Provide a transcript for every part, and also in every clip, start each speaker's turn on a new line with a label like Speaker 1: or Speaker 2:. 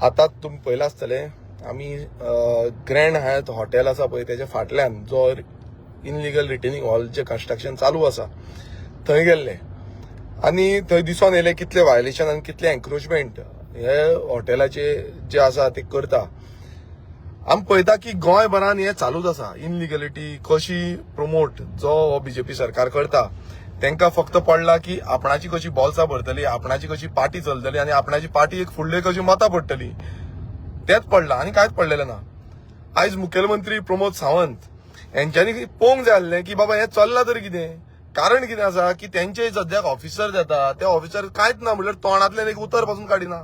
Speaker 1: आता तुम्ही पळयला आसतले आमी ग्रँड हायत हॉटेल आसा पळय त्याच्या फाटल्यान जो इनलिगल रिटेनिंग हॉलचे कन्स्ट्रक्शन चालू आसा थंय गेल्ले आनी थंय दिसून येयले कितले वायलेशन आनी कितले एन्क्रोचमेंट हे हॉटेलाचे जे आसा ते करता. आमी पळयता की गोंयभरान हे चालूच आसा. इनलिगलिटी कशी प्रमोट जो बीजेपी सरकार करता तांकां फक्त पडला की आपणाची कशी बॉल्सां भरतली, आपणाची कशी पार्टी चलतली आनी आपणाची पार्टी एक फुडले कशी मतां पडटली तेच पडला आनी कांयच पडलेलें ना. आयज मुखेलमंत्री प्रमोद सावंत यांच्यांनी पळोवंक जाय आसलें की बाबा हें चल्लां तरी कितें. कारण कितें आसा की तेंचे सद्याक ऑफिसर जाता ते ऑफिसर कांयच ना म्हणल्यार तोंडांतल्यान एक उतर पासून काडिना.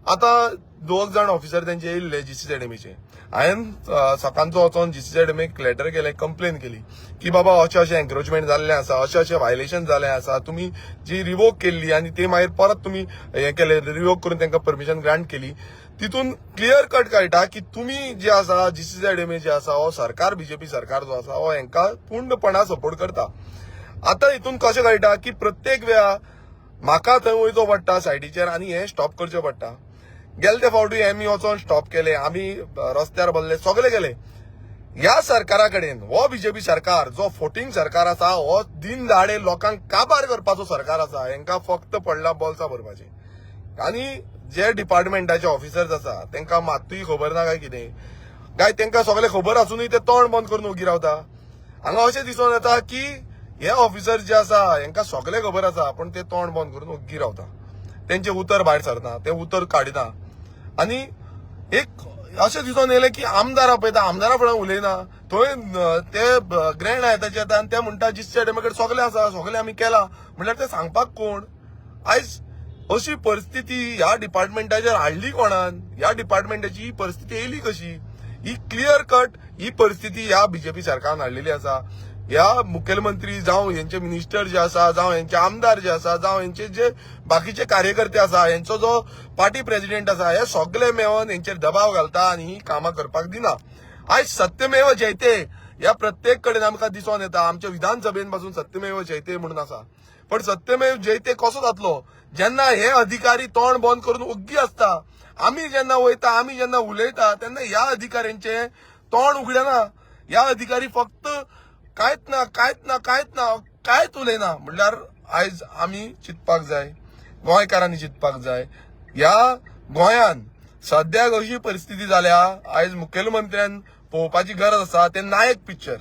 Speaker 1: आता 2 जाण ऑफिसर तेंचे येयल्ले जीसीझेडएमीचे. हांवें सकाळचो वचोन जीसीझेडएमीक लेटर केलें, कंप्लेन केली की बाबा अशें एन्क्रोचमेंट जाल्लें आसा, अशें वायलेशन जाल्लें आसा, तुमी जी रिवोक केल्ली आनी ते मागीर परत तुमी हें केलें, रिवोक करून तांकां परमिशन ग्रांट केली. तितून क्लियर कट कळटा की तुमी जे आसा जीसीझेडएमी जे आसा हो सरकार बीजेपी सरकार जो आसा हो हांकां पूर्णपणान सपोर्ट करता. आता हितून कशें कळटा की प्रत्येक वेळा म्हाका थंय वयचो पडटा सायडीचेर आनी हें स्टॉप करचें पडटा. गेले ते फावटी आमी वचोन स्टॉप केले, आमी रस्त्यार बसले, सगळे गेले. ह्या सरकारा कडेन हो बीजेपी सरकार जो फोटिंग सरकार आसा हो दिन दाडे लोकांक काबार करपाचो सरकार आसा. हांकां फक्त पडला बॉल्सां भरपाचे. आनी जे डिपार्टमेंटाचे ऑफिसर्स आसा तांकां मात्तूय खबर ना काय कितें काय तांकां सगळे खबर आसूनय ते तोंड बंद करून उगी रावता. हांगा अशें दिसून येता की हे ऑफिसर जे आसा हांकां सगळे खबर आसा पण ते तोंड बंद करून उगी रावता. तेंचे उतर भायर सरना, ते उतर काडिना. आनी एक अशें दिसून येयलें की आमदार पळयता आमदारा फुडें उलयना. थंय ते ग्रँड हायताचे येता आनी ते म्हणटा जीसीझेडएमी कडेन सगळे आसा, सगळे आमी केला म्हणल्यार ते सांगपाक कोण. आयज अशी परिस्थिती ह्या डिपार्टमेंटाचेर हाडली कोणान, ह्या डिपार्टमेंटाची ही परिस्थिती येयली कशी. ही क्लियर कट ही परिस्थिती ह्या बीजेपी सरकारान हाडलेली आसा. ह्या मुखेलमंत्री जावं हेंचे मिनिस्टर जे आसा, जावं हेंचे आमदार जे आसा, जावं हेंचे जे बाकीचे कार्यकर्ते आसा, हेंचो जो पार्टी प्रेसिडेंट आसा, हे सगळे मेळोन हेंचेर दबाव घालता आनी ही कामां करपाक दिना. आयज सत्यमेव जयते ह्या प्रत्येक कडेन आमकां दिसून येता. आमच्या विधानसभेन पासून सत्यमेव जयते म्हणून आसा. पण सत्यमेव जयते कसो जातलो जेन्ना हे अधिकारी तोंड बंद करून ओग्गी आसता. आमी जेन्ना वयता, आमी जेन्ना उलयता तेन्ना ह्या अधिकाऱ्यांचे तोंड उगडना. ह्या अधिकारी फक्त कांयच ना कांयच ना कांयच ना कांयच उलयना. म्हणल्यार आयज आमी चिंतपाक जाय, गोंयकारांनी चिंतपाक जाय. ह्या गोंयान सद्याक अशी परिस्थिती जाल्या आयज मुखेलमंत्र्यान पळोवपाची गरज आसा ते नायक पिक्चर.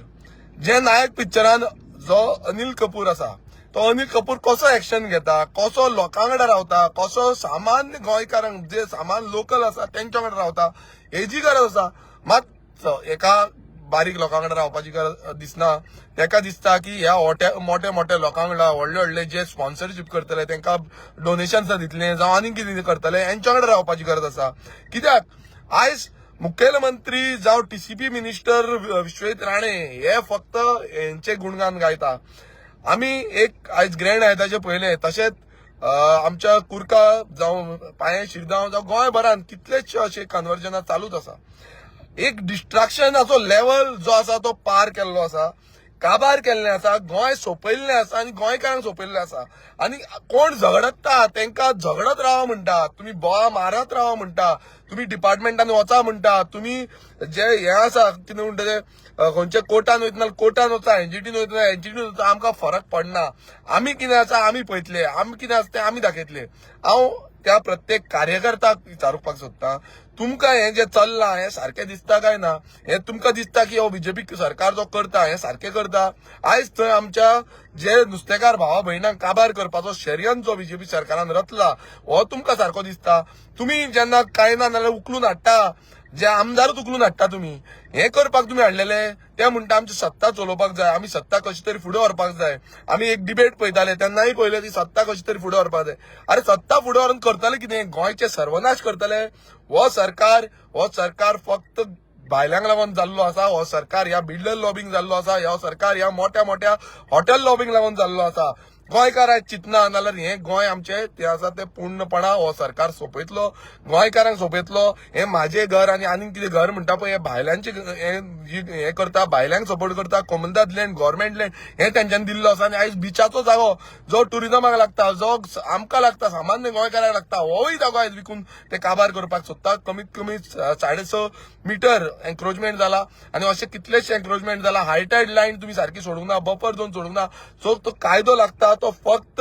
Speaker 1: जे नायक पिक्चरान जो अनिल कपूर आसा तो अनिल कपूर कसो एक्शन घेता, कसो लोकां कडेन रावता, कसो सामान्य गोंयकारांक जे सामान्य लोकल आसा तेंच्या कडेन रावता हेजी गरज आसा. मात एका बारीक लोकां कडेन रावपाची गरज दिसना. ताका दिसता की ह्या मोठ्या मोठ्या लोकां कडेन व्हडले व्हडले जे स्पॉन्सरशीप करतले तांकां डोनेशन्स दितले जावं आनी कितें करतले हेंच्या कडेन रावपाची गरज आसा. कित्याक आयज मुखेलमंत्री जावं टीसीपी मिनिस्टर विश्वेश राणे हे फक्त हेंचे गुणगान गायता. आमी एक आयज ग्रँड हायताचे पळयले, तशेंच आमच्या कुर्का जावं पांये शिरगांव जावं गोंयभरान कितलेशे अशे कन्वर्जनां चालूच आसा. एक डिस्ट्रॅक्शनाचो लेवल जो आसा तो पार केल्लो आसा, काबार केल्लें आसा, गोंय सोंपयल्लें आसा आनी गोंयकारांक सोंपयल्लें आसा. आनी कोण झगडटा तांकां झगडत रावा म्हणटा, तुमी बोवाळ मारत रावा म्हणटा, तुमी डिपार्टमेंटान वचा म्हणटा, तुमी जे हे आसा कितें म्हणटा ते खंयच्या कोर्टान वयतना कोर्टान वचा, एनजीटीन वयतना एनजीटीन वचा, आमकां फरक पडना. आमी कितें आसा आमी पळयतले, आमी कितें आसा तें आमी दाखयतले. हांव त्या प्रत्येक कार्यकर्त्याक विचारपाक सोदता, तुमकां हें जे चल्लां हें सारकें दिसता काय ना. हें तुमकां दिसता की हो बीजेपी सरकार जो करता हें सारकें करता. आयज थंय आमच्या जे नुस्तेकार भावा भयणांक काबार करपाचो षडयंत्र जो बीजेपी सरकारान रचला हो तुमकां सारको दिसता. तुमी जेन्ना कांय ना जाल्यार उखलून हाडटा, जे आमदारूच उखलून हाडटा तुमी, हें करपाक तुमी हाडलेले. ते म्हणटा आमची सत्ता चलोवपाक जाय, आमी सत्ता कशी तरी फुडें व्हरपाक जाय. आमी एक डिबेट पळयताले तेन्नाय पळयलें ती सत्ता कशी तरी फुडें व्हरपाक जाय. अरे सत्ता फुडें व्हरून करतले कितें, गोंयचे सर्वनाश करतले. हो सरकार फक्त भायल्यांक लागून जाल्लो आसा. हो सरकार ह्या बिल्डर लॉबिंग जाल्लो आसा. हो सरकार ह्या मोठ्या मोठ्या हॉटेल लॉबिंग लागून जाल्लो आसा. गोंयकारांक चिंतना नाल्यार हे गोंय आमचे ते आसा ते पूर्णपणा हो सरकार सोंपयतलो, गोंयकारांक सोंपयतलो. हे माझे घर आनी कितें घर म्हणटा पळय हे भायल्यांचे हे करता, भायल्यांक सपोर्ट करता. कॉमनदाद लँड, गव्हर्मेंट लँड हे तेंच्यांनी दिल्लो आसा आनी आयज बिचाचो जागो जो टुरिजमाक लागता, जो आमकां लागता, सामान्य गोंयकारांक लागता, होय जागो आयज विकून ते काबार करपाक सोदता. कमीत कमी 6.5 मीटर एन्क्रोचमेंट जाला आनी अशे कितलेशे एन्क्रोचमेंट जाला. हायटाईड लायन तुम्ही सारखी सोडूंक ना, बफर झोन सोडूंक ना. सो तो कायदो लागता तो फक्त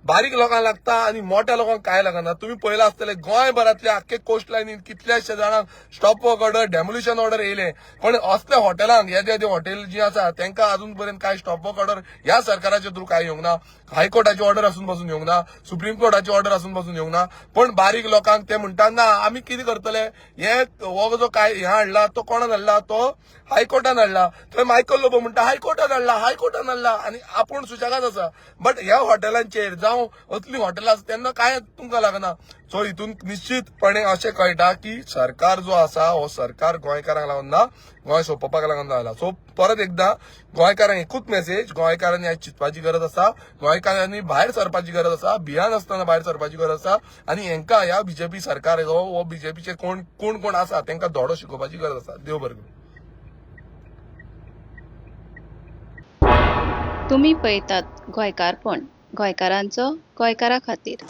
Speaker 1: बारीक लोकांक लागता आणि मोठ्या लोकांक काय लागना. तुम्ही पळयला आसतले गोंयभरातल्या आख्खे कोस्ट लायनीन कितल्याशे जाणांक स्टॉप वर्क ऑर्डर, डेमोल्युशन ऑर्डर येयले. पण असल्या हॉटेलांक येदे हॉटेल जी आसा त्यांका अजून पर्यंत काय स्टॉप वर्क ऑर्डर ह्या सरकाराच्या थ्रू काय येवंक ना. हायकोर्टाची ऑर्डर असून पासून येवंक ना, सुप्रीम कोर्टाची ऑर्डर असून पासून येवंक ना. पण बारीक लोकांक ते म्हणतात ना आम्ही कितें करतले. हे हो जो काय हे हाडला तो कोणान हाडला, तो हायकोर्टान हाडला. थंय मायकल लोबो म्हणटा हायकोर्टान हाडला आणि आपूण सुशेगाद आसा. बट ह्या हॉटेलांचेर जावं असली हॉटेलां आसा तेन्ना काय तुमकां लागना. सो हितून निश्चितपणे अशें कळटा की सरकार जो आसा हो सरकार गोंयकारांक लागून ना, गोंय सोंपोवपाक लागून लागला. सो परत एकदा गोंयकारांक एकूच मेसेज, गोंयकारांनी आयज चिंतपाची गरज आसा, गोंयकारांनी भायर सरपाची गरज आसा, भियान आसतना भायर सरपाची गरज आसा. आनी हेंका ह्या बीजेपी सरकार हो बीजेपीचे कोण आसा तेंका धडो शिकोवपाची गरज आसा. देव बरें करूं.
Speaker 2: तुम्ही पळयतात गोंयकारपण, गोंयकारांचो गोंयकारा खातीर.